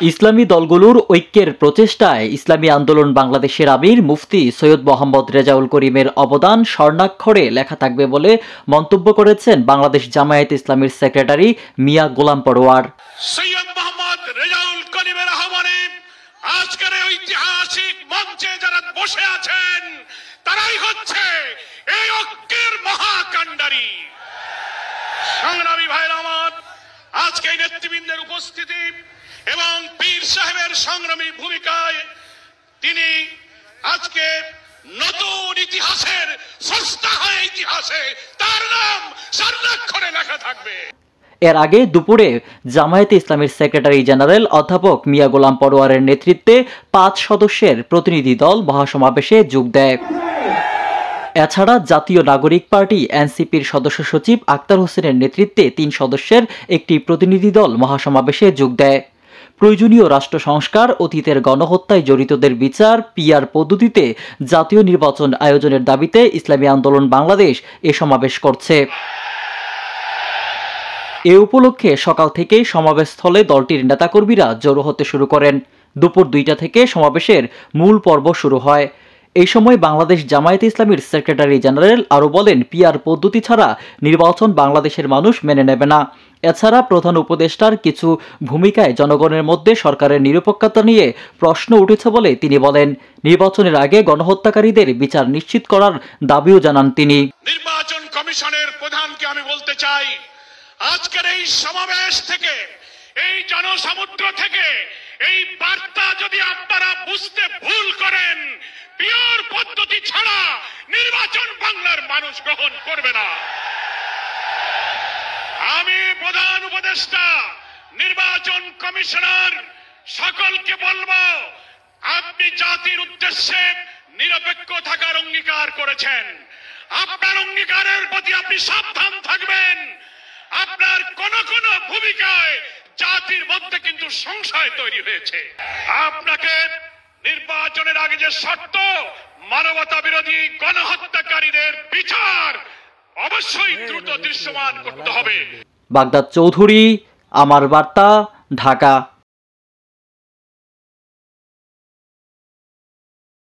ইসলামী দলগুলোর ঐক্যের প্রচেষ্টায় ইসলামী আন্দোলন বাংলাদেশের আমির মুফতি সৈয়দ মোহাম্মদ রেজাউল করিমের অবদান স্বর্ণাক্ষরে লেখা থাকবে বলে মন্তব্য করেছেন বাংলাদেশ জামায়াতে ইসলামীর সেক্রেটারি মিয়া গোলাম পরোয়ার। সৈয়দ মোহাম্মদ রেজাউল করিমের আহ্বানে আজকের ঐতিহাসিক মঞ্চে যারা বসে আছেন তারাই হচ্ছে এই ঐক্যের মহাকাণ্ডারী। সংগ্রামী ভাইরা আমার, আজকে এই নেতৃবৃন্দের উপস্থিতি এবং পীর সাহেবের সংগ্রামী ভূমিকায় তিনি আজকে নতুন ইতিহাসের স্রষ্টা হয়ে ইতিহাসে তার নাম স্বর্ণাক্ষরে লেখা থাকবে। এর আগে দুপুরে জামায়াতে ইসলামীর সেক্রেটারি জেনারেল অধ্যাপক মিয়া গোলাম পরোয়ারের নেতৃত্বে 5 সদস্যের প্রতিনিধি দল মহাসমাবেশে যোগ দেয়। এছাড়া জাতীয় নাগরিক পার্টি এনসিপির সদস্য সচিব আক্তার হোসেনের নেতৃত্বে 3 সদস্যের একটি প্রতিনিধি দল মহাসমাবেশে যোগ দেয়। প্রয়োজনীয় রাষ্ট্র সংস্কার, অতীতের গণহত্যায় জড়িতদের বিচার, পিআর পদ্ধতিতে জাতীয় নির্বাচন আয়োজনের দাবিতে ইসলামী আন্দোলন বাংলাদেশ এ সমাবেশ করছে। এ উপলক্ষে সকাল থেকেই সমাবেশস্থলে দলটির নেতাকর্মীরা জড়ো হতে শুরু করেন। দুপুর 2টা থেকে সমাবেশের মূল পর্ব শুরু হয়। এই সময় বাংলাদেশ জামায়াতে ইসলামীর সেক্রেটারি জেনারেল আরও বলেন, পিআর পদ্ধতি ছাড়া নির্বাচন বাংলাদেশের মানুষ মেনে নেবে না। এছাড়া প্রধান উপদেষ্টার কিছু ভূমিকায় জনগণের মধ্যে সরকারের নিরপেক্ষতা নিয়ে প্রশ্ন উঠেছে বলে তিনি বলেন। নির্বাচনের আগে গণহত্যাকারীদের বিচার নিশ্চিত করার দাবিও জানান তিনি। নির্বাচন কমিশনের প্রধানকে আমি বলতে চাই, আজকের এই সমাবেশ থেকে, এই জনসমুদ্র থেকে এই বার্তা যদি আপনারা বুঝতে ভুল করেন, পিওর পদ্ধতি ছাড়া নির্বাচন বাংলার মানুষ গ্রহণ করবে না। আমি প্রধান উপদেষ্টা, নির্বাচন কমিশনার সকলকে বলবো, আপনি জাতির উদ্দেশ্যে নিরপেক্ষ থাকার অঙ্গীকার করেছেন। আপনার অঙ্গীকারের প্রতি আপনি সাবধান থাকবেন। আপনার কোন কোন ভূমিকায় জাতির মধ্যে কিন্তু সংশয় তৈরি হয়েছে। আপনাকে নির্বাচনের আগে যে শর্ত, মানবতা বিরোধী গণহত্যাকারীদের বিচার অবশ্যই দ্রুত দৃশ্যমান করতে হবে। বাগদাদ চৌধুরী, আমার বার্তা, ঢাকা।